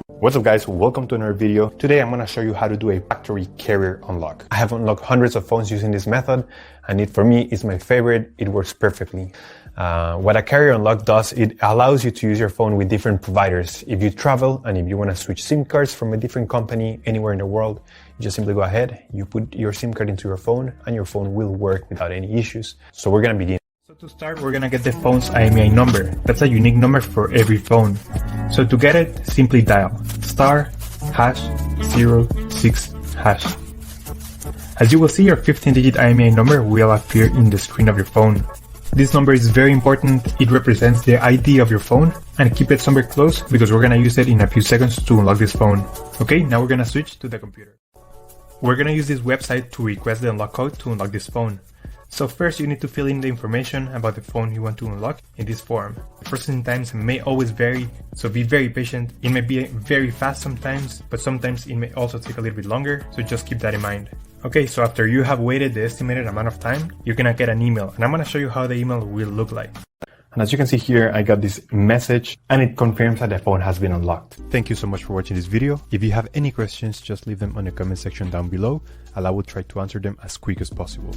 What's up guys, welcome to another video. Today I'm going to show you how to do a factory carrier unlock. I have unlocked hundreds of phones using this method and it for me is my favorite. It works perfectly. What a carrier unlock does, it allows you to use your phone with different providers. If you travel and if you want to switch SIM cards from a different company anywhere in the world, you just simply go ahead, you put your SIM card into your phone and your phone will work without any issues. So we're going to begin. So to start, we're going to get the phone's IMEI number. That's a unique number for every phone. So to get it, simply dial *#06#. As you will see, your 15-digit IMEI number will appear in the screen of your phone. This number is very important. It represents the ID of your phone, and keep it somewhere close because we're going to use it in a few seconds to unlock this phone. Okay, now we're going to switch to the computer. We're going to use this website to request the unlock code to unlock this phone. So first you need to fill in the information about the phone you want to unlock in this form. The processing times may always vary, so be very patient. It may be very fast sometimes, but sometimes it may also take a little bit longer, so just keep that in mind. Okay, so after you have waited the estimated amount of time, you're gonna get an email, and I'm gonna show you how the email will look like. And as you can see here, I got this message and it confirms that the phone has been unlocked. Thank you so much for watching this video. If you have any questions, just leave them on the comment section down below and I will try to answer them as quick as possible.